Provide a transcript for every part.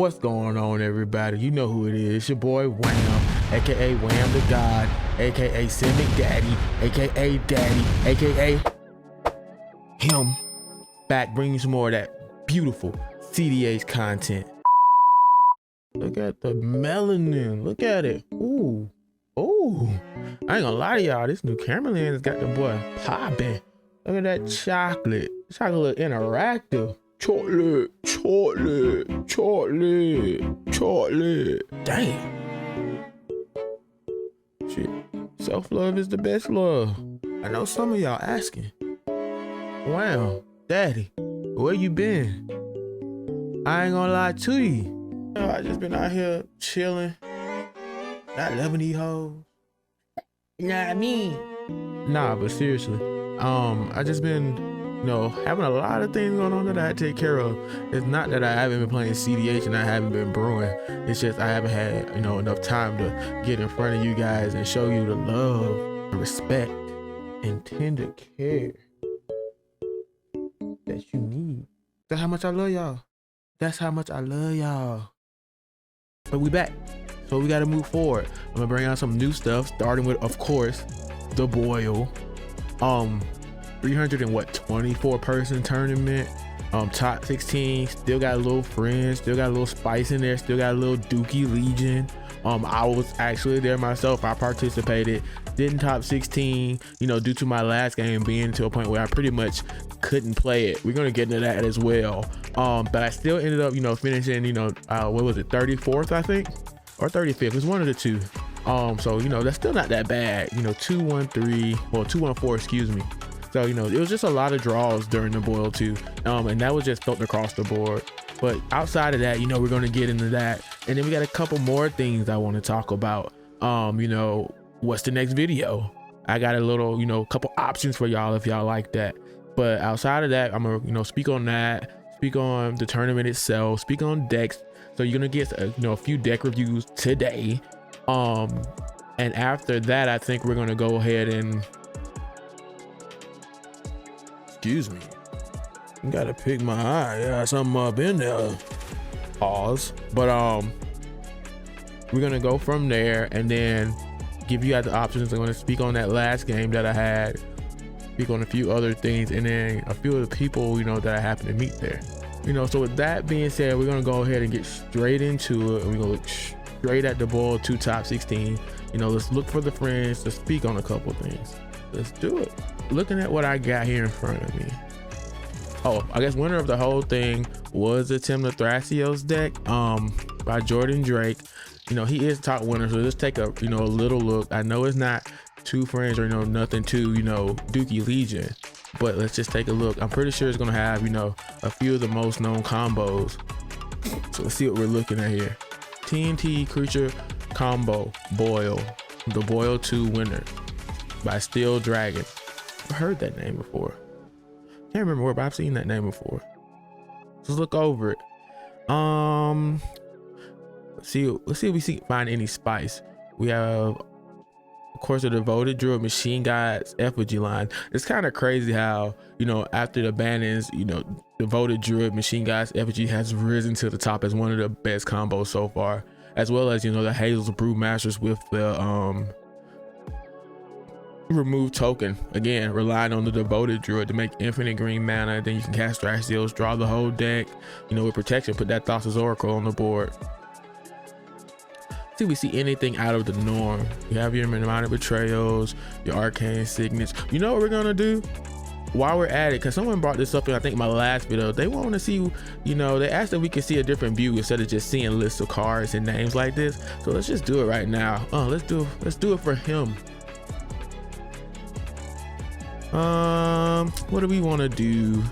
What's going on, everybody? You know who it is. It's your boy Wham, aka Wham the God, aka Simic Daddy, aka Daddy, aka him. Back bringing some more of that beautiful CDH content. Look at the melanin. Look at it. Ooh. Ooh. I ain't gonna lie to y'all. This new camera lens got the boy popping. Look at that chocolate. Chocolate interactive. Chocolate, chocolate, chocolate, chocolate. Damn. Shit. Self-love is the best love. I know some of y'all asking. Wow, Daddy, where you been? I ain't gonna lie to you. I just been out here chilling. Not loving these hoes. You know what I mean? Nah, but seriously. I just been, you know, having a lot of things going on that I had to take care of. It's not that I haven't been playing CDH and I haven't been brewing. It's just I haven't had, you know, enough time to get in front of you guys and show you the love, the respect, and tender care that you need. That's how much I love y'all. That's how much I love y'all. But we back. So we gotta move forward. I'm gonna bring out some new stuff, starting with, of course, the boil. 324 person tournament, top 16, still got a little friends, still got a little spice in there, still got a little Dookie Legion. I was actually there myself. I participated, didn't top 16, you know, due to my last game being to a point where I pretty much couldn't play it. We're gonna get into that as well. But I still ended up, you know, finishing, you know, what was it, 34th, I think, or 35th. It's one of the two. So, you know, that's still not that bad. You know, 214, excuse me. So, you know, it was just a lot of draws during the boil too. And that was just felt across the board. But outside of that, you know, we're going to get into that. And then we got a couple more things I want to talk about. You know, what's the next video? I got a little, you know, couple options for y'all if y'all like that. But outside of that, I'm going to, you know, speak on that, speak on the tournament itself, speak on decks. So you're going to get, you know, a few deck reviews today. And after that, I think we're going to go ahead and, excuse me, gotta pick my eye. Yeah, something up in there. Pause. But we're gonna go from there and then give you guys the options. I'm gonna speak on that last game that I had, speak on a few other things, and then a few of the people, you know, that I happen to meet there. You know, so with that being said, we're gonna go ahead and get straight into it, and we're gonna look straight at the boil to top 16. You know, let's look for the friends to speak on a couple things. Let's do it. Looking at what I got here in front of me. Oh, I guess winner of the whole thing was the Tymna Thrasios deck by Jordan Drake. You know, he is top winner, so let's take a, you know, a little look. I know it's not two friends or, you know, nothing to, you know, Dookie Legion, but let's just take a look. I'm pretty sure it's gonna have, you know, a few of the most known combos. So let's see what we're looking at here. TNT Creature Combo Boil, the Boil 2 winner by Steel Dragon. I've heard that name before. Can't remember where, but I've seen that name before. Let's look over it. Let's see if we find any spice. We have, of course, the Devoted Druid Machine God's Effigy line. It's kind of crazy how, you know, after the bannings, you know, Devoted Druid Machine God's Effigy has risen to the top as one of the best combos so far, as well as, you know, the Hazel's Brewmasters with the remove token, again relying on the Devoted Druid to make infinite green mana. Then you can cast Thrasios, draw the whole deck, you know, with protection, put that Thassa's Oracle on the board. See if we see anything out of the norm. You have your Minimized Betrayals, your Arcane Signets. You know what we're gonna do while we're at it, because someone brought this up in, I think, my last video. They want to see, you know, they asked if we could see a different view instead of just seeing lists of cards and names like this. So let's just do it right now. Let's do it for him. What do we want to do?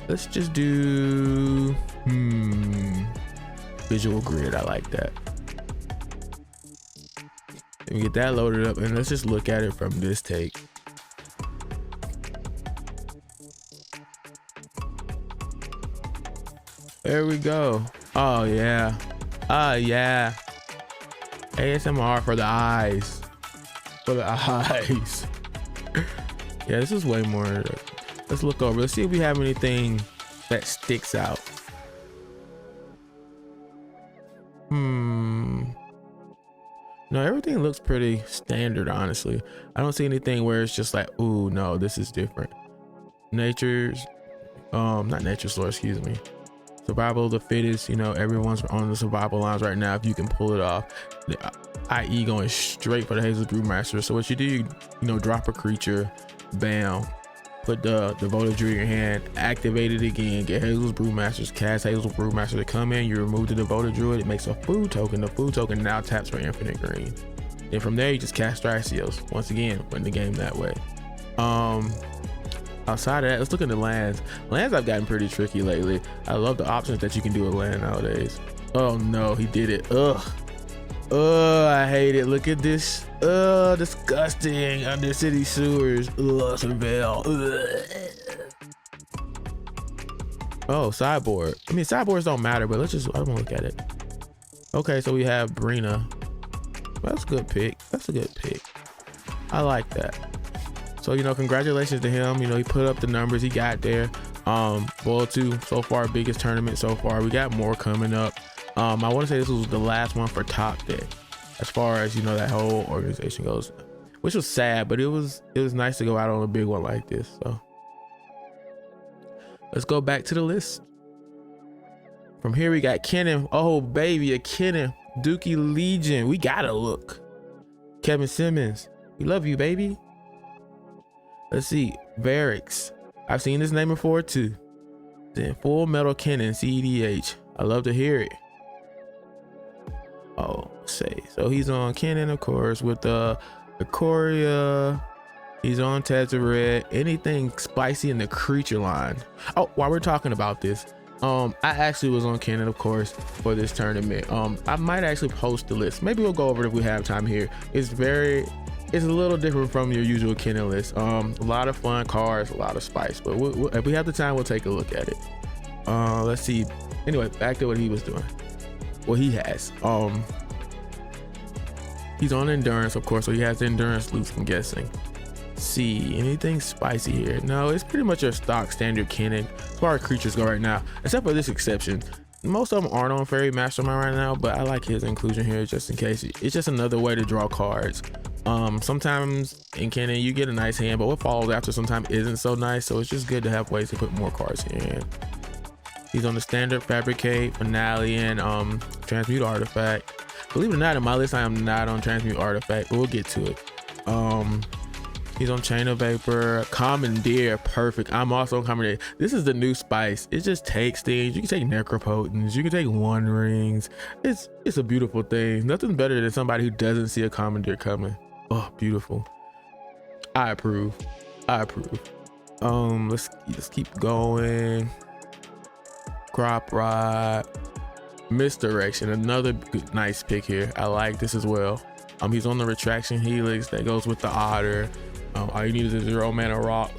Let's just do visual grid. I like that. Let me get that loaded up and let's just look at it from this take. There we go. Oh yeah. Yeah. ASMR for the eyes. For the eyes. Yeah, this is way more. Let's look over. Let's see if we have anything that sticks out. No, everything looks pretty standard, honestly. I don't see anything where it's just like, ooh, no, this is different. Nature's, not nature's lore, excuse me. Survival of the fittest, you know, everyone's on the survival lines right now if you can pull it off. I.e. going straight for the Hazel's Brewmaster. So what you do, you know, drop a creature, bam, put the devoted druid in your hand, activate it again, get Hazel's Brewmasters, cast Hazel's Brewmaster to come in, you remove the devoted druid, it makes a food token. The food token now taps for infinite green. Then from there you just cast Thrasios. Once again, win the game that way. Outside of that, let's look at the lands. Lands have gotten pretty tricky lately. I love the options that you can do with land nowadays. Oh no, he did it. Ugh, I hate it. Look at this. Disgusting. Undercity sewers. Surveil. Oh, sideboard. I mean, sideboards don't matter, but let's just, I don't look at it. Okay, so we have Brina. That's a good pick. That's a good pick. I like that. So, you know, congratulations to him. You know, he put up the numbers, he got there. Boil 2 so far, biggest tournament so far. We got more coming up. I want to say this was the last one for top deck as far as, you know, that whole organization goes, which was sad, but it was nice to go out on a big one like this. So let's go back to the list. From here we got Kinnan. Oh baby, a Kinnan. Dookie Legion. We gotta look. Kevin Simmons. We love you, baby. Let's see. Barracks. I've seen this name before too. Then Full Metal Kinnan, CEDH. I love to hear it. Oh, say. So he's on Kinnan, of course, with the Coria. He's on Tezzeret. Anything spicy in the creature line. Oh, while we're talking about this, I actually was on Kinnan, of course, for this tournament. I might actually post the list. Maybe we'll go over it if we have time here. It's a little different from your usual Kinnan list. A lot of fun cards, a lot of spice, but if we have the time, we'll take a look at it. Let's see. Anyway, back to what he was doing. What he has. He's on endurance, of course, so he has the endurance loops, I'm guessing. See, anything spicy here? No, it's pretty much your stock standard Kinnan as far as creatures go right now, except for this exception. Most of them aren't on Fairy Mastermind right now, but I like his inclusion here just in case. It's just another way to draw cards. Sometimes in Kinnan you get a nice hand, but what follows after sometimes isn't so nice, so it's just good to have ways to put more cards in your hand. He's on the standard Fabricate, Finale, and Transmute Artifact. Believe it or not, in my list I am not on Transmute Artifact, but we'll get to it. He's on Chain of Vapor, Commandeer, perfect. I'm also on Commandeer. This is the new spice. It just takes things. You can take Necropotence, you can take One Rings. It's a beautiful thing. Nothing better than somebody who doesn't see a Commandeer coming. Oh, beautiful. I approve. Let's keep going. Crop Rod, Misdirection, another good, nice pick here. I like this as well. He's on the Retraction Helix that goes with the Otter. All you need is a 0-mana rock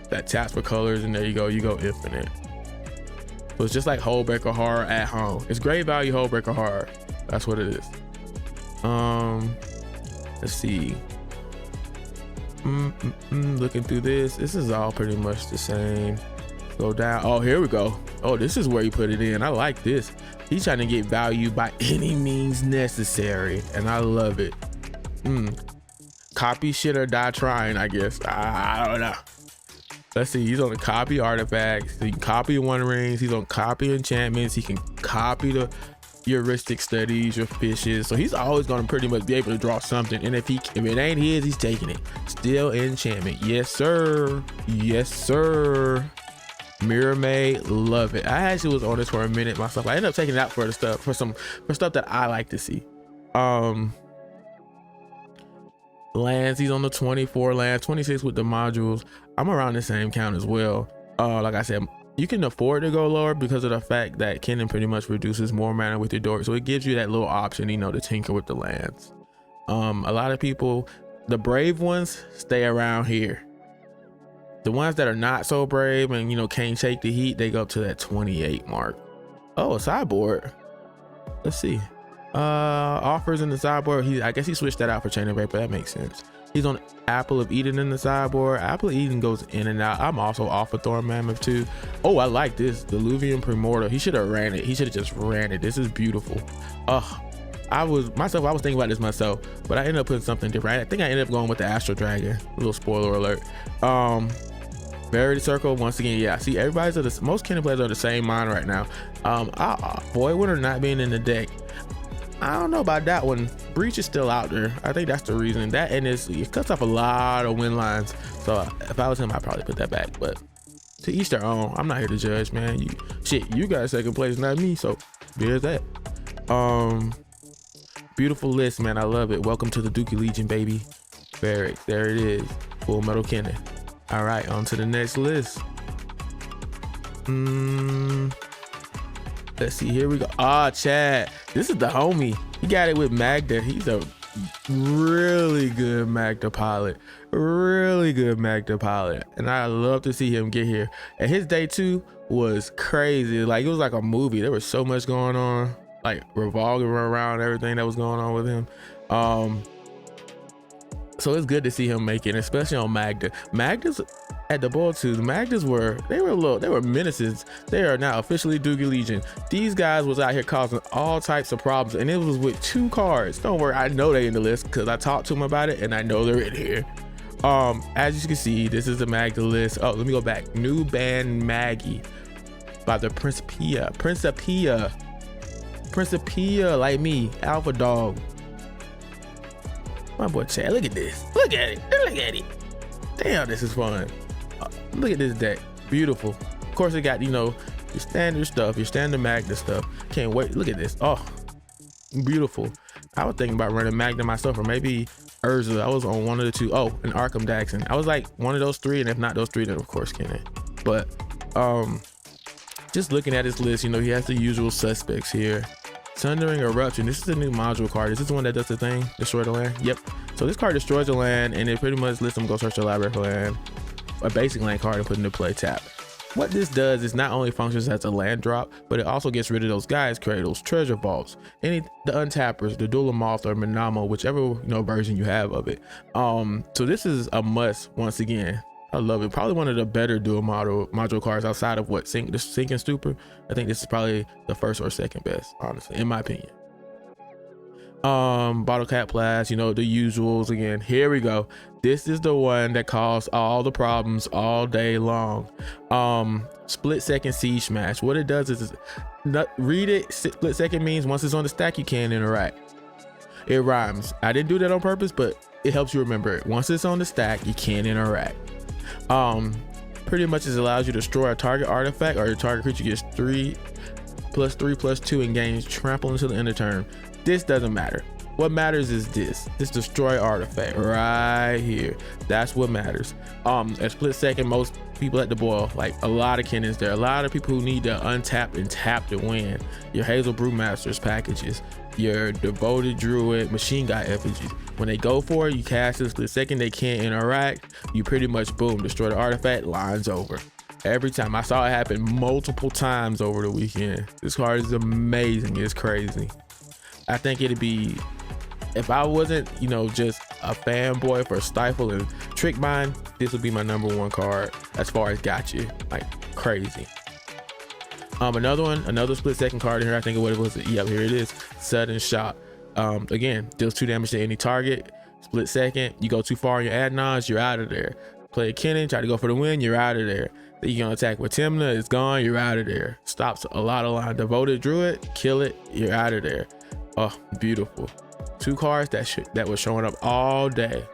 that taps for colors, and there you go infinite. So it's just like Hullbreaker Horror at home. It's great value Hullbreaker Horror. That's what it is. Let's see. Looking through this is all pretty much the same. Go down. Oh, here we go. Oh, this is where you put it in. I like this. He's trying to get value by any means necessary, and I love it. Copy shit or die trying, I guess. I don't know. Let's see. He's on the copy artifacts. He can copy One Rings. He's on copy enchantments. He can copy the heuristic studies, your fishes. So he's always going to pretty much be able to draw something. And if it ain't his, he's taking it. Still enchantment. Yes, sir. Yes, sir. Mirror Maid, love it. I actually was on this for a minute myself. I ended up taking it out for stuff that I like to see. Lands, he's on the 24 lands, 26 with the modules. I'm around the same count as well. Like I said, you can afford to go lower because of the fact that Kinnan pretty much reduces more mana with your door, so it gives you that little option, you know, to tinker with the lands. A lot of people, the brave ones, stay around here. The ones that are not so brave and, you know, can't take the heat, they go up to that 28 mark. Oh, a sideboard. Let's see. Offers in the sideboard. I guess he switched that out for Chain of Vapor. That makes sense. He's on Apple of Eden in the sideboard. Apple of Eden goes in and out. I'm also off of Thorn Mammoth too. Oh, I like this. Diluvian Primordial. He should have ran it. He should have just ran it. This is beautiful. I was thinking about this myself, but I ended up putting something different. I think I ended up going with the Astral Dragon. A little spoiler alert. Verity Circle, once again, yeah. See, most Kinnan players are the same mind right now. Void Winter not being in the deck. I don't know about that one. Breach is still out there. I think that's the reason. That and it cuts off a lot of win lines. So if I was him, I'd probably put that back. But to each their own. I'm not here to judge, man. You guys second place, not me. So there's that. Beautiful list, man. I love it. Welcome to the Dookie Legion, baby. Barracks. There it is. Full Metal Kinnan. All right, on to the next list. Let's see, here we go. Chad, this is the homie. He got it with Magda. He's a really good Magda pilot. And I love to see him get here. And his day 2 was crazy. Like, it was like a movie. There was so much going on, like revolving around everything that was going on with him. So it's good to see him make it, especially on Magda. Magda's at the ball too. The Magdas they were menaces. They are now officially Dookie Legion. These guys was out here causing all types of problems, and it was with 2 cards. Don't worry, I know they in the list because I talked to them about it, and I know they're in here. As you can see, this is the Magda list. Oh, let me go back. New Band Maggie by the Principia, like me, Alpha Dog. My boy Chad, look at this. Look at it. Damn, this is fun. Look at this deck. Beautiful. Of course, it got, your standard stuff, your standard Magda stuff. Can't wait. Look at this. Oh, beautiful. I was thinking about running Magda myself, or maybe Urza. I was on one of the 2. Oh, and Arkham Daxon. I was like one of those 3, and if not those 3, then of course Kinnan. But just looking at his list, he has the usual suspects here. Sundering Eruption. This is a new module card. Is this the one that does the thing? Destroy the land? Yep. So this card destroys the land, and it pretty much lets them go search the library for land. A basic land card and put into play tap. What this does is not only functions as a land drop, but it also gets rid of those guys, create those treasure vaults. The untappers, the Dual Moth or Minamo, whichever version you have of it. So this is a must once again. I love it. Probably one of the better dual module cards outside of the Sink and Stupor. I think this is probably the first or second best, honestly, in my opinion. Bottle Cap Blast, the usuals again. Here we go. This is the one that caused all the problems all day long. Split Second Siege Smash. What it does is read it. Split second means once it's on the stack, you can't interact. It rhymes. I didn't do that on purpose, but it helps you remember it. Once it's on the stack, you can't interact. Pretty much it allows you to destroy a target artifact, or your target creature gets 3/3/2 and gains trample until the end of turn. This doesn't matter. What matters is this destroy artifact right here. That's what matters. At split second, most people at the boil, like a lot of Kinnans there, a lot of people who need to untap and tap to win. Your Hazel Brewmasters packages, your Devoted Druid, Machine Guy effigies. When they go for it, you cast it split second, they can't interact. You pretty much boom, destroy the artifact, line's over. Every time. I saw it happen multiple times over the weekend. This card is amazing. It's crazy. I think it'd be, if I wasn't, just a fanboy for Stifle and Trick Mind, this would be my #1 card as far as gotcha. Like crazy. Another split second card in here. I think of what it was. Yep, here it is. Sudden Shot. Again, deals 2 damage to any target. Split second. You go too far in your ad-nons, you're out of there. Play a Kinnan, try to go for the win, you're out of there. Then you're gonna attack with Tymna, it's gone, you're out of there. Stops a lot of line. Devoted Druid, kill it, you're out of there. Oh, beautiful. 2 cards that was showing up all day.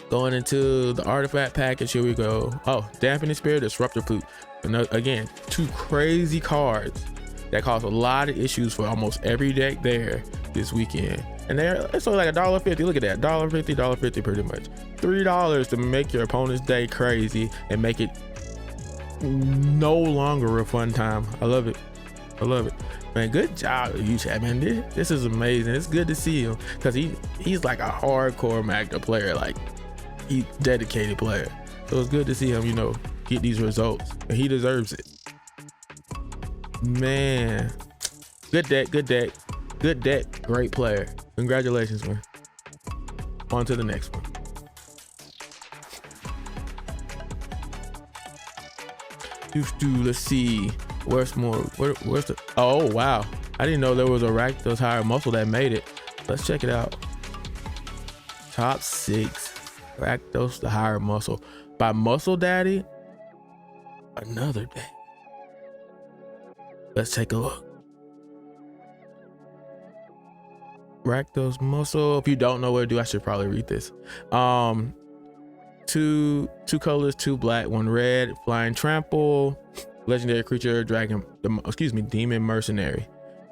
Going into the artifact package, here we go. Oh, Dampening Spirit, Disruptor Flute. Again, 2 crazy cards that cause a lot of issues for almost every deck there this weekend. And it's only like $1.50. Look at that, $1.50, $1.50 pretty much. $3 to make your opponent's day crazy and make it no longer a fun time. I love it. I love it. Man, good job, you Chad, man. This is amazing. It's good to see him because he's like a hardcore Magda player, like he's dedicated player. So it's good to see him, get these results, and he deserves it. Man, good deck, great player. Congratulations, man. On to the next one. Let's see. Where's more? Where's the? Oh wow! I didn't know there was a Rakdos higher muscle that made it. Let's check it out. Top 6. Rakdos the higher muscle by Muscle Daddy. Another day. Let's take a look. Rakdos muscle. If you don't know what to do, I should probably read this. Two colors, 2 black, 1 red. Flying trample. Legendary creature, demon mercenary.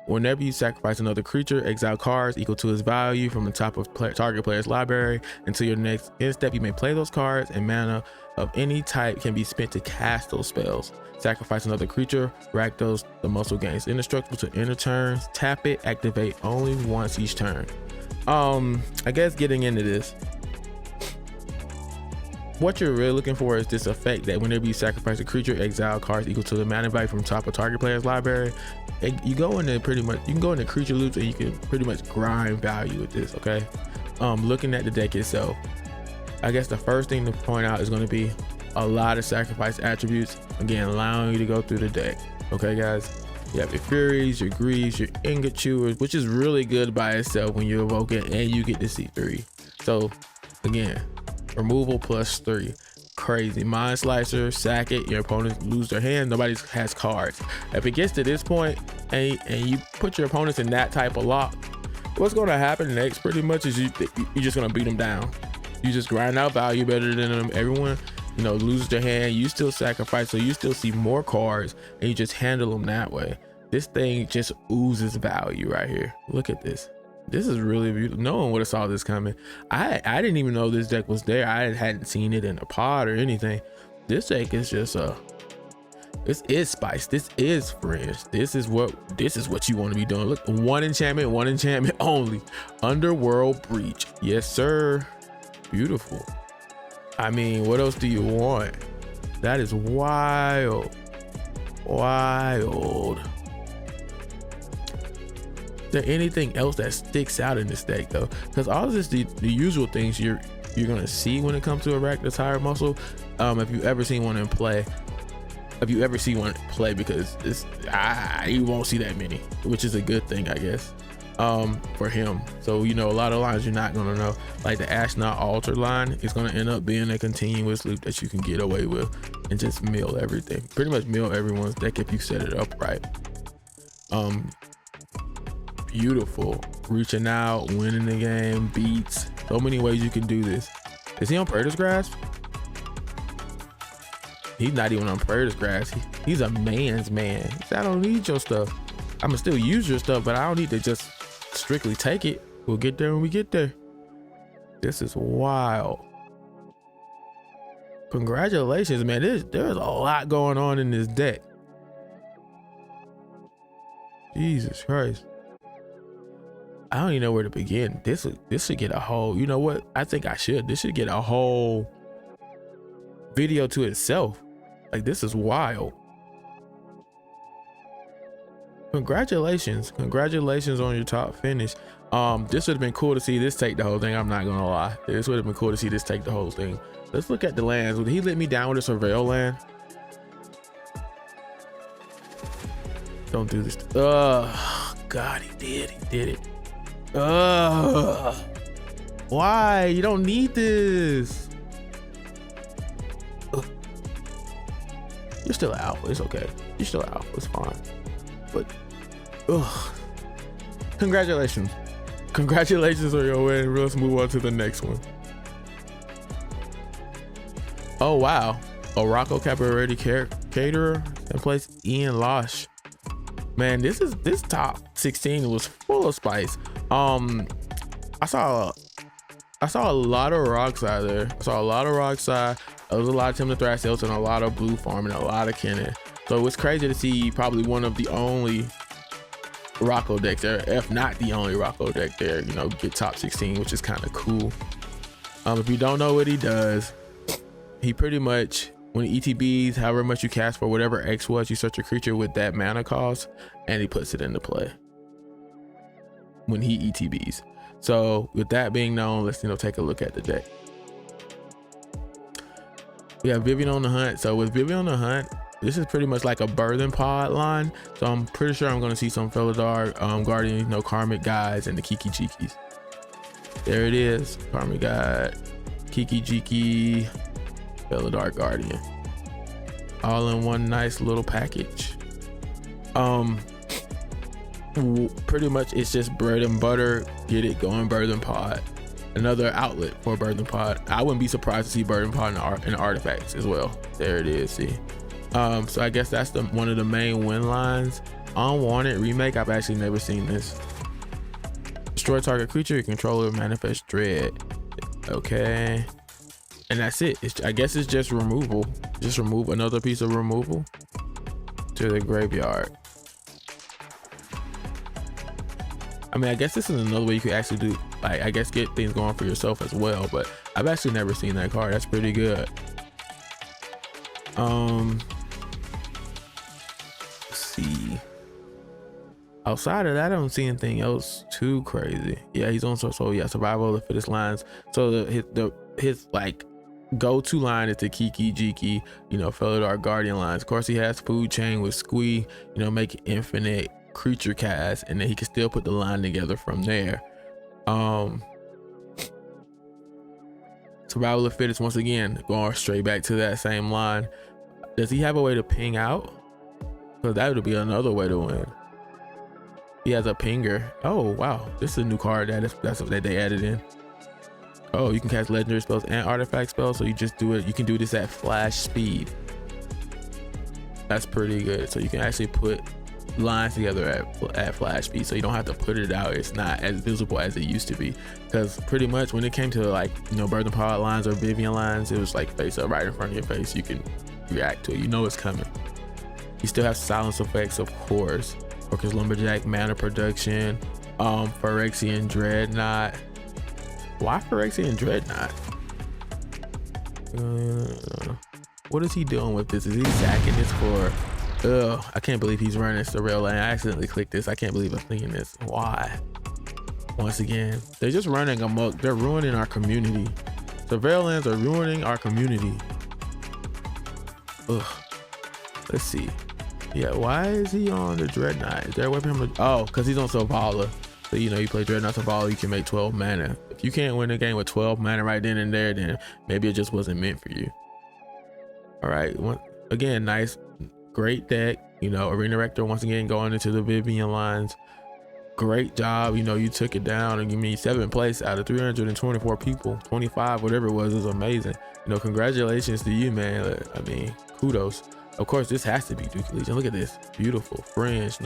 Whenever you sacrifice another creature, exile cards equal to its value from the top of target player's library. Until your next end step, you may play those cards, and mana of any type can be spent to cast those spells. Sacrifice another creature. Rakdos the muscle gains indestructible to end of turns. Tap it, activate only once each turn. I guess getting into this, what you're really looking for is this effect that whenever you sacrifice a creature, exile cards equal to the mana value from top of target player's library. You go into you can go into creature loops and you can pretty much grind value with this. Okay. Looking at the deck itself, I guess the first thing to point out is going to be a lot of sacrifice attributes, again allowing you to go through the deck. Okay guys, you have your Furies, your Greaves, your Ingot Chewers, which is really good by itself when you evoke it, and you get to see 3. So again, removal plus 3, crazy. Mind Slicer, sack it, your opponents lose their hand, nobody has cards. If it gets to this point and you put your opponents in that type of lock, what's going to happen next pretty much is you're just going to beat them down. You just grind out value better than them. Everyone, you know, loses their hand, you still sacrifice, so you still see more cards, and you just handle them that way. This thing just oozes value right here. Look at this. This is really beautiful. No one would have saw this coming. I didn't even know this deck was there. I hadn't seen it in a pod or anything. This deck is just this is spice. This is fringe. This is what you want to be doing. Look, one enchantment only. Underworld Breach. Yes, sir. Beautiful. I mean, what else do you want? That is wild. Wild. Is there anything else that sticks out in this deck though? Because all of this, the usual things you're gonna see when it comes to a Rakdos higher muscle. If you ever seen one in play, because you won't see that many, which is a good thing, I guess, for him. So you know, a lot of lines you're not gonna know, like the Ashnot Altar line is gonna end up being a continuous loop that you can get away with and just mill everything, pretty much mill everyone's deck if you set it up right. Beautiful. Reaching out, winning the game, beats. So many ways you can do this. Is he on Predator's Grasp? He's not even on Predator's Grasp. He's a man's man. I don't need your stuff. I'm gonna still use your stuff, but I don't need to just strictly take it. We'll get there when we get there. This is wild. Congratulations, man. There's a lot going on in this deck. Jesus Christ. I don't even know where to begin. This should get a whole, you know what? I think this should get a whole video to itself. Like, this is wild. Congratulations on your top finish. This would have been cool to see this take the whole thing. I'm not gonna lie. This would have been cool to see this take the whole thing. Let's look at the lands. Would he let me down with a Surveil land? Don't do this. God, he did it. Why? You don't need this. You're still out. It's okay. You're still out. It's fine. But congratulations on your win. Let's move on to the next one. Oh wow, a Rocco Cabaretti caterer and plays Ian Losh. Man, this top 16 was full of spice. I saw a lot of Rockside there. There was a lot of Tymna Thrasios and a lot of Blue Farm and a lot of Kinnan. So it was crazy to see probably one of the only Rocco decks there, if not the only Rocco deck there, you know, get top 16, which is kind of cool. If you don't know what he does, he pretty much, when he ETBs, however much you cast for whatever X was, you search a creature with that mana cost, and he puts it into play when he ETBs. So with that being known, let's take a look at the deck. We have Vivian on the Hunt. So with Vivian on the Hunt, this is pretty much like a Birthing Pod line. So I'm pretty sure I'm going to see some Felidar, Guardian, Karmic Guides, and the Kiki Jikis. There it is. Karmic Guide, Kiki Jiki, Felidar Guardian. All in one nice little package. Pretty much it's just bread and butter. Get it going, Birthing Pod. Another outlet for Birthing Pod. I wouldn't be surprised to see Birthing Pod in the artifacts as well. There it is. See. So I guess that's one of the main win lines. Unwanted remake. I've actually never seen this. Destroy target creature, your controller manifest dread. Okay, and that's it. I guess it's just removal. Just remove another piece of removal to the graveyard. I mean, I guess this is another way you could actually do, like, I guess get things going for yourself as well. But I've actually never seen that card. That's pretty good. Let's see. Outside of that, I don't see anything else too crazy. Yeah, he's on so yeah, survival of the fittest lines. So his like go-to line is the Kiki Jiki, Felidar Guardian lines. Of course, he has Food Chain with Squee, make infinite creature cast, and then he can still put the line together from there. Survival of the fittest, once again, going straight back to that same line. Does he have a way to ping out? Because that would be another way to win. He has a pinger. Oh wow, this is a new card that's what they added in. Oh, you can cast legendary spells and artifact spells, so you just do it. You can do this at flash speed. That's pretty good. So you can actually put lines together at flash speed, so you don't have to put it out. It's not as visible as it used to be, because pretty much when it came to like Birthing Pod lines or Vivian lines, it was like face up right in front of your face. You can react to it. It's coming. You still have silence effects, of course. Orcus Lumberjack, mana production, Phyrexian Dreadnought. Why Phyrexian Dreadnought? What is he doing with this? Is he sacking this for? I can't believe he's running Surreal Lane. I accidentally clicked this. I can't believe I'm thinking this. Why? Once again, they're just running amok. They're ruining our community. Surveil Lands are ruining our community. Ugh. Let's see. Yeah, why is he on the Dreadnought? Is there a way for him to... Oh, because he's on Selvala. So, you play Dreadnought Selvala, you can make 12 mana. If you can't win a game with 12 mana right then and there, then maybe it just wasn't meant for you. All right. Again, nice, great deck. Arena Rector, once again, going into the Vivian lines. Great job. You took it down and give me 7th place out of 324 people. 25, whatever it was amazing. Congratulations to you, man. I mean, kudos. Of course, this has to be Duke Legion. Look at this. Beautiful. Fringe.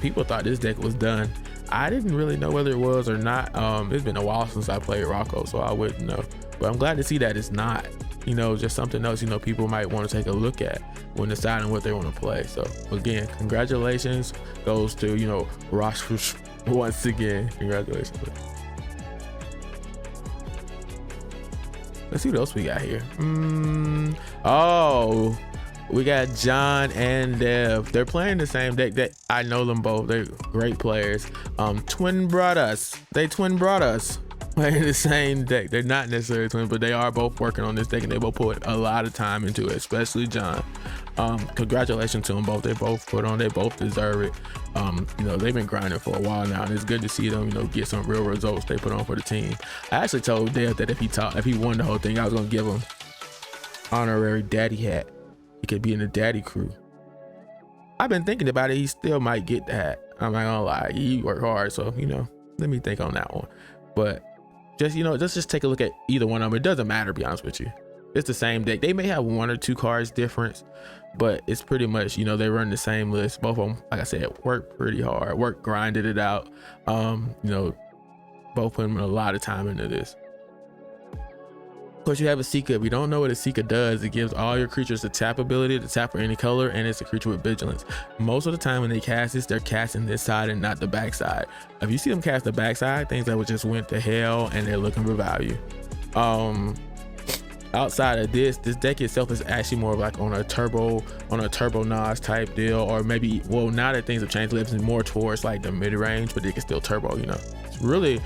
People thought this deck was done. I didn't really know whether it was or not. It's been a while since I played Rocco, so I wouldn't know. But I'm glad to see that it's not. Just something else, people might want to take a look at when deciding what they want to play. So again, congratulations goes to, Rosh once again. Congratulations. Let's see what else we got here. Oh, we got John and Dev. They're playing the same deck. I know them both. They're great players. Twin brought us. They twin brought us. Playing the same deck. They're not necessarily twins, but they are both working on this deck, and they both put a lot of time into it, especially John. Congratulations to them both. They both put on. They both deserve it. They've been grinding for a while now, and it's good to see them, get some real results they put on for the team. I actually told Dev that if he won the whole thing, I was gonna give him honorary daddy hat. He could be in the daddy crew. I've been thinking about it. He still might get the hat. I'm not gonna lie. He worked hard, so let me think on that one. But let's just take a look at either one of them. It doesn't matter, to be honest with you. It's the same deck. They may have 1 or 2 cards difference, but it's pretty much, they run the same list. Both of them, like I said, worked pretty hard. Grinded it out. Both putting a lot of time into this. Of course, you have Esika. If you don't know what Esika does, it gives all your creatures the tap ability to tap for any color, and it's a creature with vigilance. Most of the time when they cast this, they're casting this side and not the back side. If you see them cast the back side, things that would just went to hell, and they're looking for value. outside of this deck itself is actually more like on a turbo Nas type deal, or maybe, well, now that things have changed, it's more towards like the mid-range, but they can still turbo, you know. It's really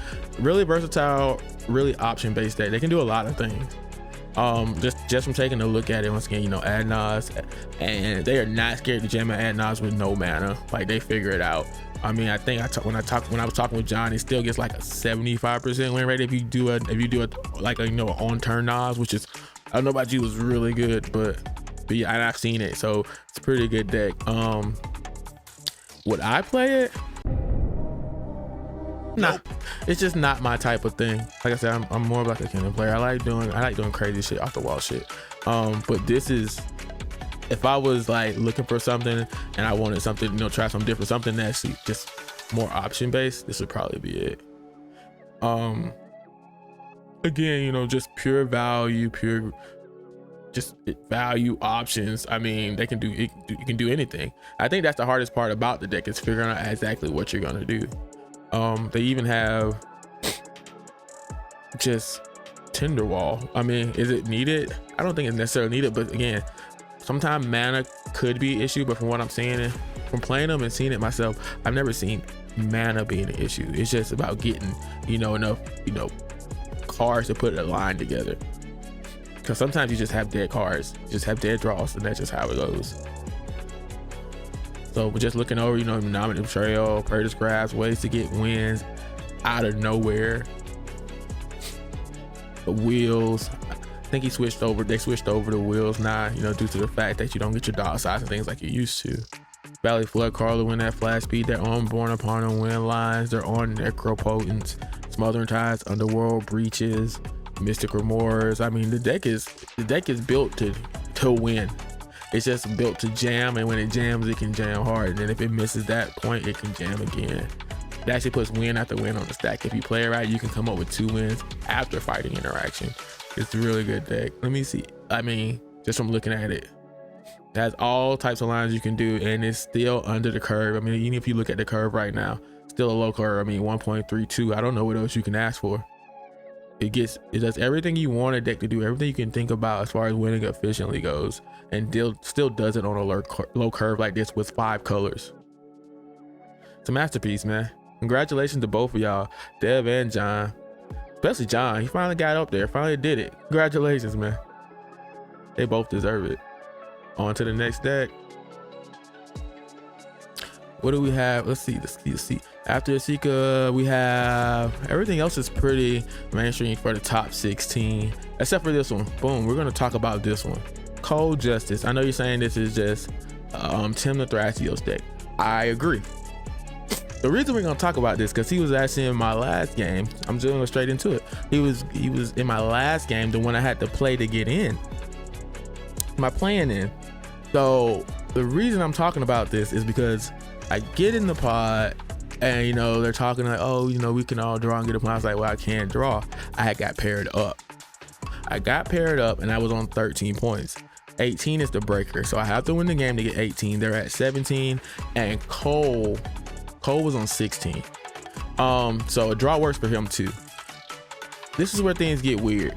versatile, really option based deck. They can do a lot of things. Just from taking a look at it, once again, you know, ad Nas, and they are not scared to jam an ad Nas with no mana. Like, they figure it out. I mean, I think when I was talking with John, it still gets like a 75% win rate if you do a like a, you know, on turn Nas, which is, I don't know about you, was really good, but yeah, and I've seen it, so it's a pretty good deck. Would I play it? Nah, it's just not my type of thing. Like I said, I'm more of like a Kinnan player. I like doing crazy shit, off the wall shit. But this is, if I was like looking for something and I wanted something, you know, try something different, something that's just more option based, this would probably be it. Again, you know, just pure value, just value options. I mean, they can do it, you can do anything. I think that's the hardest part about the deck, is figuring out exactly what you're gonna do. They even have just Tinderwall. I mean, is it needed? I don't think it's necessarily needed, but again, sometimes mana could be an issue, but from what I'm seeing, from playing them and seeing it myself, I've never seen mana being an issue. It's just about getting, you know, enough, you know, cards to put a line together. Because sometimes you just have dead cards, you just have dead draws, and that's just how it goes. So we're just looking over, you know, nominative trail, Curtis grabs, ways to get wins out of nowhere. The wheels, I think they switched over the wheels now, you know, due to the fact that you don't get your dot size and things like you used to. Valley Flood Carla win that flash speed, they're on Born Upon them win lines, they're on Necropotence, Smothering Tides, Underworld Breaches, Mystic Remorse. I mean, the deck is built to win. It's just built to jam, and when it jams, it can jam hard. And then if it misses that point, it can jam again. It actually puts win after win on the stack. If you play it right, you can come up with 2 wins after fighting interaction. It's a really good deck. Let me see. I mean, just from looking at it, it has all types of lines you can do, and it's still under the curve. I mean, even if you look at the curve right now, still a low curve. I mean, 1.32. I don't know what else you can ask for. It does everything you want a deck to do, everything you can think about as far as winning efficiently goes, and still does it on a low curve like this with 5 colors. It's a masterpiece, man. Congratulations to both of y'all, Dev and John. Especially John, he finally got up there, finally did it. Congratulations, man. They both deserve it. On to the next deck. What do we have? Let's see. After Esika, we have, everything else is pretty mainstream for the top 16, except for this one. Boom, we're gonna talk about this one. Cold Justice. I know you're saying this is just Tymna Thrasios deck. I agree. The reason we're gonna talk about this, because he was actually in my last game. I'm just going straight into it. He was in my last game, the one I had to play to get in. My playing in. So the reason I'm talking about this is because I get in the pod, and you know, they're talking like, oh, you know, we can all draw and get a point. I was like, well, I can't draw. I had got paired up. And I was on 13 points. 18 is the breaker, so I have to win the game to get 18. They're at 17, and Cole was on 16. So a draw works for him too. This is where things get weird.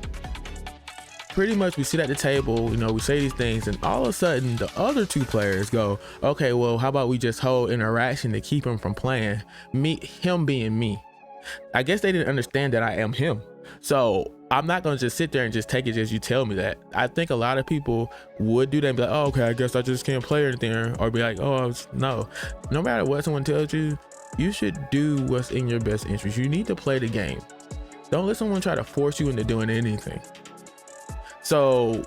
Pretty much we sit at the table, you know, we say these things, and all of a sudden the other 2 players go, okay, well, how about we just hold interaction to keep him from playing, him being me. I guess they didn't understand that I am him. So I'm not gonna just sit there and just take it as you tell me that. I think a lot of people would do that and be like, oh, okay, I guess I just can't play anything, or be like, oh, no matter what someone tells you, you should do what's in your best interest. You need to play the game. Don't let someone try to force you into doing anything. So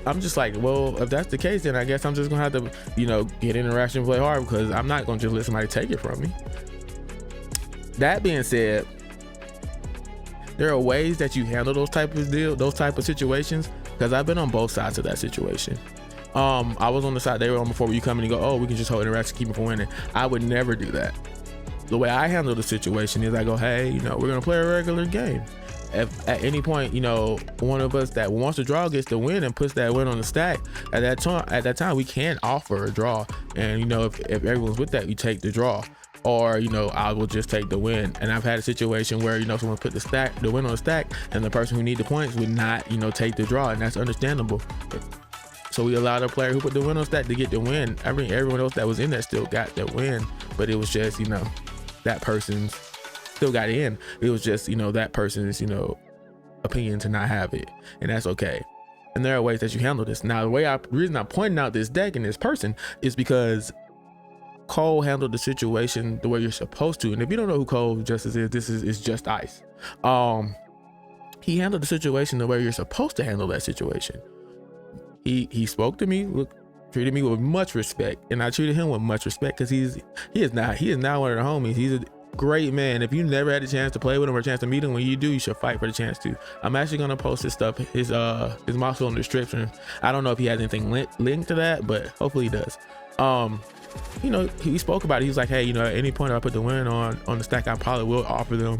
I'm just like, well, if that's the case, then I guess I'm just gonna have to, you know, get interaction and play hard, because I'm not gonna just let somebody take it from me. That being said, there are ways that you handle those type of situations, because I've been on both sides of that situation. I was on the side they were on before, where you come in and go, oh, we can just hold interaction, keep it from winning. I would never do that. The way I handle the situation is I go, hey, you know, we're gonna play a regular game. If at any point, you know, one of us that wants to draw gets the win and puts that win on the stack, at that time we can offer a draw, and you know, if everyone's with that, you take the draw. or I will just take the win. And I've had a situation where someone put the win on the stack, and the person who need the points would not take the draw, and that's understandable. So we allowed a player who put the win on the stack to get the win. I mean, everyone else that was in there still got the win, but it was just that person still got in. It was just that person's opinion to not have it, and that's okay. And there are ways that you handle this. Now, the reason I'm pointing out this deck and this person is because Cole handled the situation the way you're supposed to. And if you don't know who Cole Justice is, this is Just Ice. He handled the situation the way you're supposed to handle that situation. He spoke to me, treated me with much respect, and I treated him with much respect because he is now one of the homies. He's a great man. If you never had a chance to play with him or a chance to meet him, when you do, you should fight for the chance to. I'm actually gonna post his stuff, his Moxfield in the description. I don't know if he has anything linked to that, but hopefully he does. He spoke about it. He was like, hey, at any point if I put the win on the stack, I probably will offer them,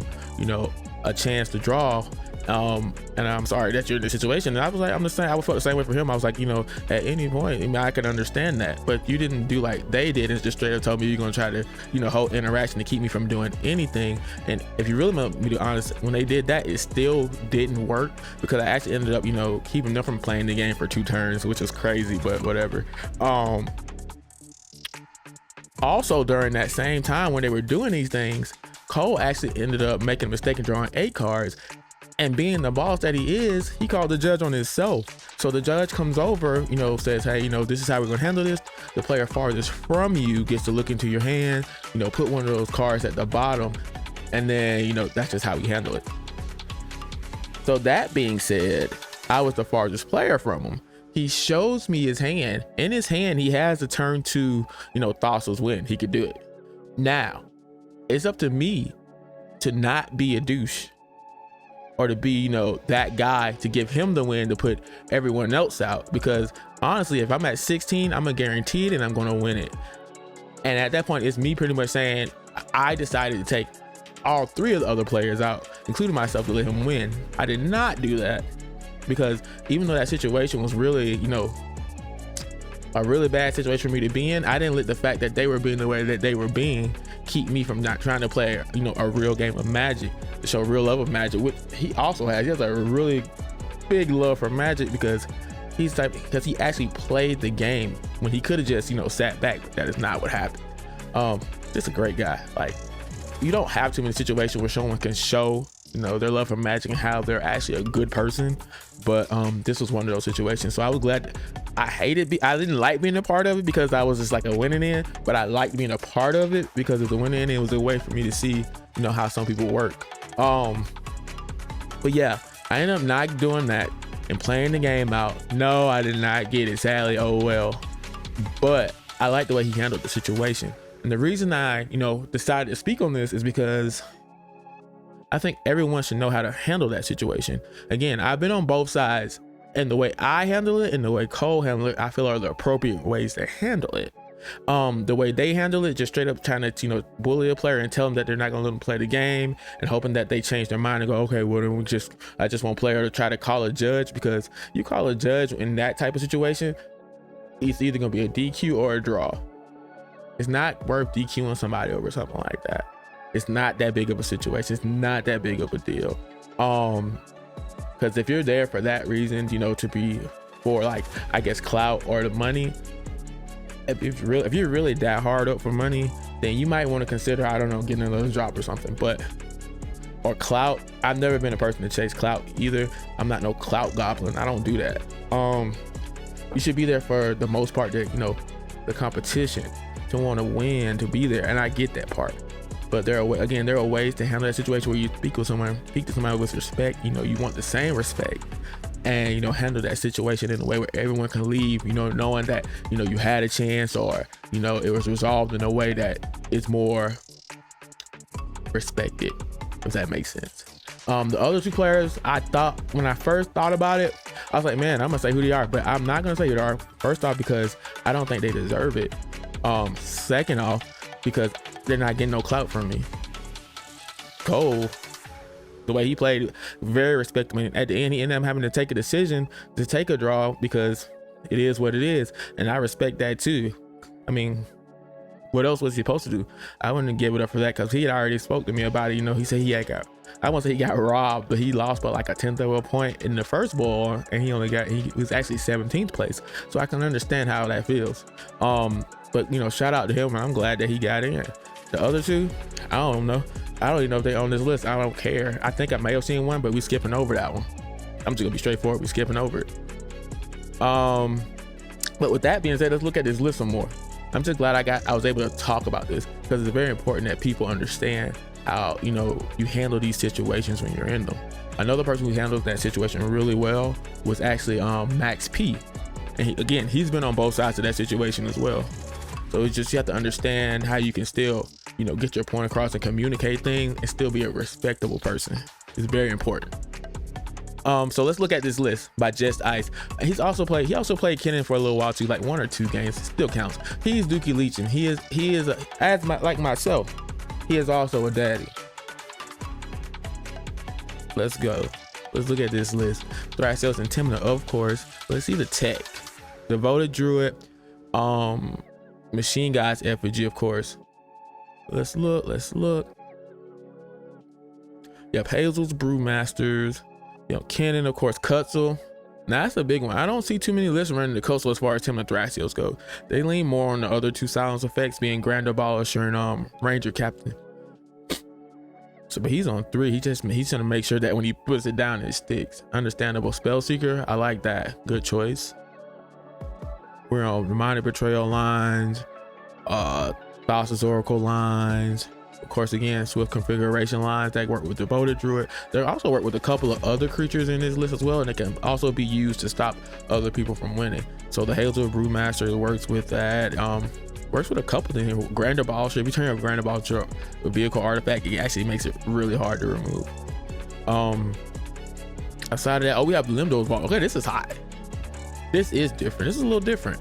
a chance to draw. And I'm sorry that you're in this situation. And I was like, I'm just saying, I would feel the same way for him. I was like, at any point, I can understand that, but you didn't do like they did and just straight up told me you're gonna try to, hold interaction to keep me from doing anything. And if you really want me to be honest, when they did that, it still didn't work because I actually ended up, keeping them from playing the game for 2 turns, which is crazy, but whatever. Also, during that same time when they were doing these things, Cole actually ended up making a mistake and drawing 8 cards. And being the boss that he is, he called the judge on himself. So the judge comes over, says, hey, this is how we're gonna handle this. The player farthest from you gets to look into your hand, put one of those cards at the bottom, and then, that's just how we handle it. So that being said, I was the farthest player from him. He shows me his hand. In his hand, he has the turn to, Thrasios win. He could do it. Now, it's up to me to not be a douche or to be, that guy to give him the win to put everyone else out. Because honestly, if I'm at 16, I'm a guaranteed and I'm going to win it. And at that point, it's me pretty much saying, I decided to take all 3 of the other players out, including myself, to let him win. I did not do that because even though that situation was really, a really bad situation for me to be in, I didn't let the fact that they were being the way that they were being keep me from not trying to play, a real game of Magic, to show real love of Magic, which he also has. He has a really big love for Magic because he actually played the game when he could have just, sat back. But that is not what happened. Just a great guy. Like, you don't have too many situations where someone can show, their love for Magic and how they're actually a good person. But this was one of those situations. So I was glad. I didn't like being a part of it because I was just like a winning in, but I liked being a part of it because as a winning in, it was a way for me to see, how some people work. But yeah, I ended up not doing that and playing the game out. No, I did not get it, sadly. Oh well. But I like the way he handled the situation. And the reason I, decided to speak on this is because I think everyone should know how to handle that situation. Again, I've been on both sides, and the way I handle it and the way Cole handle it, I feel are the appropriate ways to handle it. The way they handle it, just straight up trying to, bully a player and tell them that they're not gonna let them play the game and hoping that they change their mind and go, okay, well, then I just want player to try to call a judge, because you call a judge in that type of situation, it's either gonna be a DQ or a draw. It's not worth DQing somebody over something like that. It's not that big of a situation. It's not that big of a deal. Because if you're there for that reason, to be for I guess clout or the money, if you're really that hard up for money, then you might want to consider, I don't know, getting another drop or something. But or clout, I've never been a person to chase clout either. I'm not no clout goblin. I don't do that. You should be there for the most part, that the competition, to want to win, to be there, and I get that part. But there are ways to handle that situation where you speak to somebody with respect. You want the same respect, and handle that situation in a way where everyone can leave, knowing that you had a chance, or it was resolved in a way that is more respected, if that makes sense. The other 2 players, I thought, when I first thought about it, I was like, man, I'm gonna say who they are, but I'm not gonna say who they are. First off, because I don't think they deserve it. Second off, because they're not getting no clout from me. Cole, the way he played, very respectable. At the end, he ended up having to take a decision to take a draw because it is what it is, and I respect that too. I mean, what else was he supposed to do? I wouldn't give it up for that because he had already spoke to me about it. You know, he said he had got, I won't say he got robbed, but he lost by like a 10th of a point in the first bowl, and he was actually 17th place. So I can understand how that feels. But you know, shout out to him, and I'm glad that he got in. The other two, I don't know. I don't even know if they're on this list. I don't care. I think I may have seen one, but we skipping over that one. I'm just gonna be straightforward. We skipping over it. But with that being said, let's look at this list some more. I'm just glad I was able to talk about this because it's very important that people understand how, you know, you handle these situations when you're in them. Another person who handled that situation really well was actually Max P. And he's been on both sides of that situation as well. So it's just, you have to understand how you can still, you know, get your point across and communicate things and still be a respectable person. It's very important. So let's look at this list by Just Ice. He also played Kinnan for a little while too, like 1 or 2 games. Still counts. He's Dookie Leach, and he is like myself. He is also a daddy. Let's go. Let's look at this list. Thrasios and Tymna, of course. Let's see the tech. Devoted Druid, Machine God's Effigy, of course. Let's look. Yep, Hazel's Brewmasters. You know, Kinnan, of course, Kutzel. Now that's a big one. I don't see too many lists running the Kutzel as far as Tymna Thrasios go. They lean more on the other 2 silence effects, being Grand Abolisher and Ranger Captain. So, but he's on 3. He's gonna make sure that when he puts it down, it sticks. Understandable Spellseeker. I like that. Good choice. We're on Reminded Betrayal lines, Thassa's Oracle lines. Of course, again, Swift Configuration lines that work with Devoted Druid. They also work with a couple of other creatures in this list as well, and it can also be used to stop other people from winning. So the Hazel Brewmaster works with that. Works with a couple things. Grand Abolisher. If you turn your Grand Abolisher with vehicle artifact, it actually makes it really hard to remove. Aside of that, we have Limdo's Vault. Okay, this is hot. This is different. This is a little different.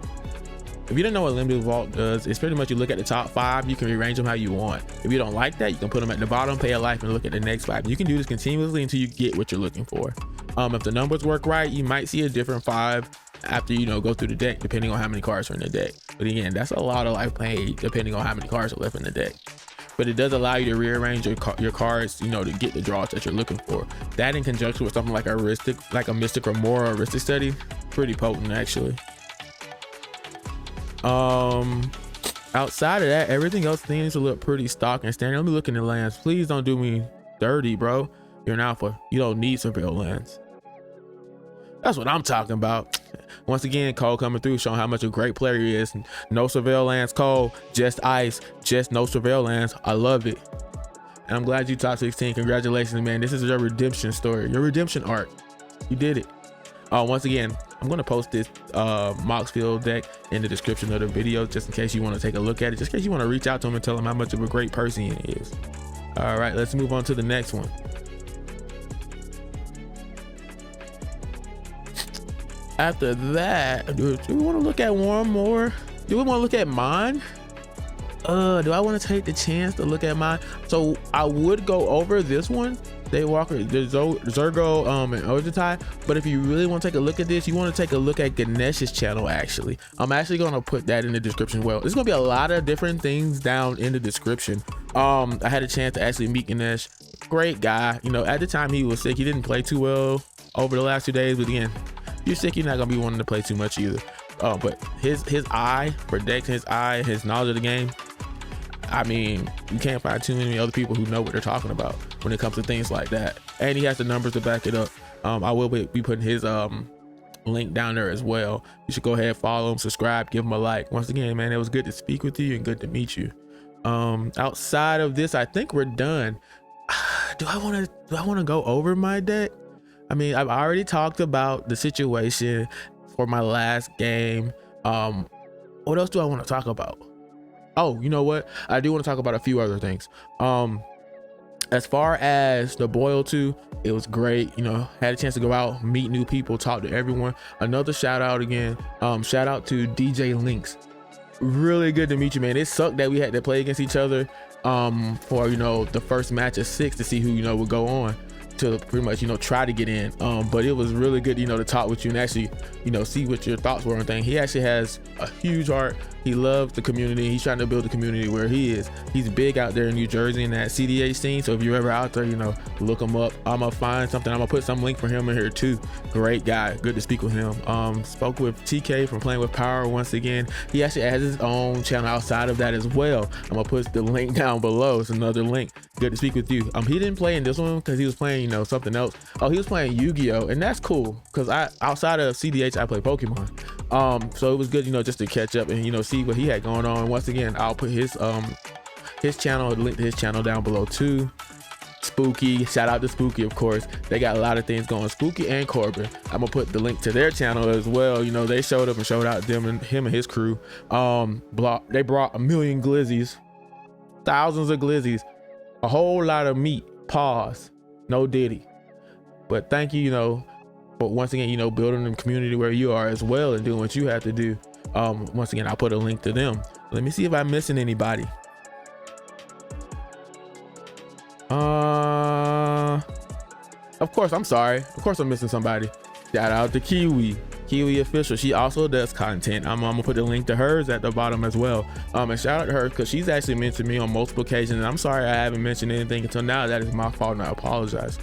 If you don't know what Limdo's Vault does, it's pretty much you look at the top 5, you can rearrange them how you want. If you don't like that, you can put them at the bottom, pay a life, and look at the next 5. You can do this continuously until you get what you're looking for. If the numbers work right, you might see a different 5 after, you know, go through the deck, depending on how many cards are in the deck. But again, that's a lot of life paid depending on how many cards are left in the deck. But it does allow you to rearrange your cards, you know, to get the draws that you're looking for. That in conjunction with something like a Mystic or more Aristic Study, pretty potent actually. Outside of that, everything else seems to look pretty stock and standard. Let me look in the lands. Please don't do me dirty, bro. You're an alpha. You don't need surveil lands. That's what I'm talking about. Once again, Cole coming through, showing how much a great player he is. No surveil lands, Cole. Just ice. Just no surveil lands. I love it. And I'm glad you top 16. Congratulations, man. This is your redemption story. Your redemption arc. You did it. Once again, I'm going to post this Moxfield deck in the description of the video, just in case you want to take a look at it, just in case you want to reach out to him and tell him how much of a great person he is. All right, let's move on to the next one. After that, do we want to look at one more? Do we want to look at mine? Do I want to take the chance to look at mine? So I would go over this one, Daywalker, the Zergo, and Ojutai. But if you really want to take a look at this, you want to take a look at Ganesh's channel. Actually, I'm actually going to put that in the description. Well, there's going to be a lot of different things down in the description. I had a chance to actually meet Ganesh. Great guy. You know, at the time he was sick. He didn't play too well over the last 2 days. But again, if you're sick, you're not going to be wanting to play too much either. But his eye for decks, his knowledge of the game. I mean, you can't find too many other people who know what they're talking about when it comes to things like that. And he has the numbers to back it up. I will be putting his link down there as well. You should go ahead, follow him, subscribe, give him a like. Once again, man, it was good to speak with you and good to meet you. Outside of this, I think we're done. Do I want to go over my deck? I mean, I've already talked about the situation for my last game. What else do I want to talk about? Oh, you know what? I do want to talk about a few other things. As far as the Boil 2, it was great. You know, had a chance to go out, meet new people, talk to everyone. Another shout out again. Shout out to DJ LYNX. Really good to meet you, man. It sucked that we had to play against each other for, you know, the first match of 6 to see who, you know, would go on to pretty much, you know, try to get in. But it was really good, you know, to talk with you and actually, you know, see what your thoughts were on things. He actually has a huge heart, He loves the community. He's trying to build a community where he is. He's big out there in New Jersey in that CDH scene. So if you're ever out there, you know, look him up. I'm gonna find something. I'm gonna put some link for him in here too. Great guy. Good to speak with him. Spoke with TK from Playing with Power once again. He actually has his own channel outside of that as well. I'm gonna put the link down below. It's another link. Good to speak with you. He didn't play in this one because he was playing, you know, something else. Oh, he was playing Yu-Gi-Oh, and that's cool because outside of CDH I play Pokemon. So it was good, you know, just to catch up and, you know, see what he had going on. Once again, I'll put his channel, link to his channel down below too. Spuki, shout out to Spuki, of course. They got a lot of things going. Spuki and Corbin. I'm gonna put the link to their channel as well. You know, they showed up and showed out him and his crew. They brought 1 million glizzies, thousands of glizzies, a whole lot of meat. Pause. No diddy. But thank you, you know, for once again, you know, building a community where you are as well and doing what you have to do. Once again, I'll put a link to them. Let me see if I'm missing anybody. Of course, I'm sorry. Of course I'm missing somebody. Shout out to KiwinaiOfficial. She also does content. I'm gonna put the link to hers at the bottom as well. And shout out to her because she's actually mentioned me on multiple occasions. And I'm sorry I haven't mentioned anything until now. That is my fault and I apologize.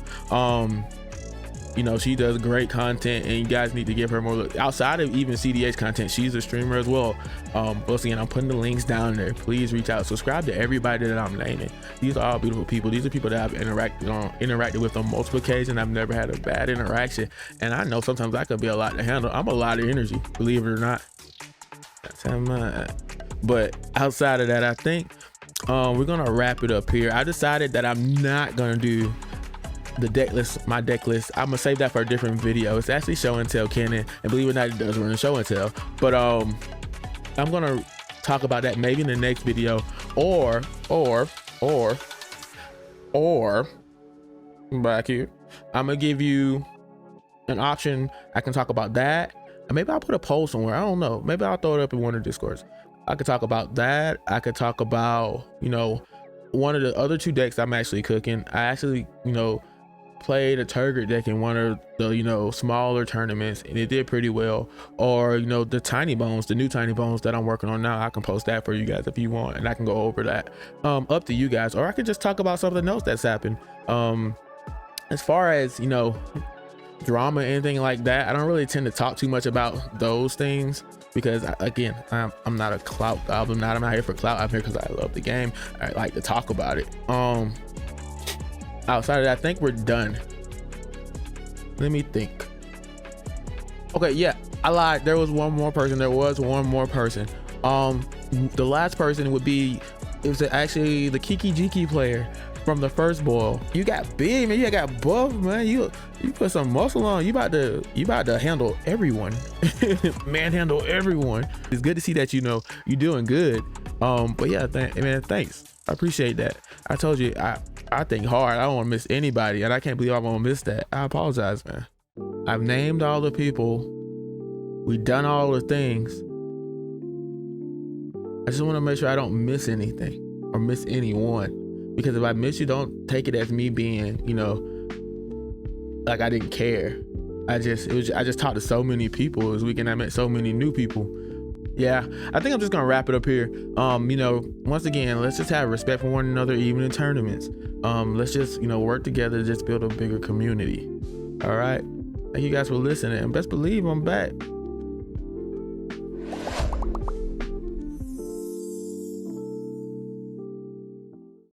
You know, she does great content and you guys need to give her more. Outside of even CDH content, she's a streamer as well. Once again, I'm putting the links down there. Please reach out, subscribe to everybody that I'm naming. These are all beautiful people. These are people that I've interacted with on multiple occasions. I've never had a bad interaction, and I know sometimes I could be a lot to handle. I'm a lot of energy, believe it or not. But outside of that, I think we're gonna wrap it up here. I decided that I'm not gonna do the deck list, my deck list. I'm gonna save that for a different video. It's actually show and tell Kinnan, and believe it or not, it does run a show and tell. But I'm gonna talk about that maybe in the next video, or back here, I'm gonna give you an option. I can talk about that, and maybe I'll put a poll somewhere. I don't know. Maybe I'll throw it up in one of the Discords. I could talk about that. I could talk about, you know, one of the other 2 decks I'm actually cooking. I actually, you know, played a Turgid deck in one of the, you know, smaller tournaments and it did pretty well. Or, you know, the Tiny Bones, the new Tiny Bones that I'm working on now, I can post that for you guys if you want, and I can go over that. Up to you guys. Or I could just talk about something else that's happened. As far as, you know, drama, anything like that, I don't really tend to talk too much about those things because, again, I'm not a clout goblin. I'm not here for clout. I'm here because I love the game. I like to talk about it. Outside of that, I think we're done. Let me think. Okay, yeah, I lied. There was one more person. The last person would be, it was actually the Kiki Jiki player from the first boil. You got big, man. You got buff, man. You put some muscle on. You about to handle everyone. Manhandle everyone. It's good to see that, you know, you're doing good. But yeah, man, thanks. I appreciate that. I told you, I think hard. I don't want to miss anybody, and I can't believe I'm gonna miss that. I apologize, man. I've named all the people. We've done all the things. I just want to make sure I don't miss anything or miss anyone, because if I miss you, don't take it as me being, you know, like I didn't care. I just talked to so many people this weekend. I met so many new people. Yeah, I think I'm just gonna wrap it up here. You know, once again, let's just have respect for one another, even in tournaments. Let's just, you know, work together to just build a bigger community. All right, thank you guys for listening, and best believe I'm back.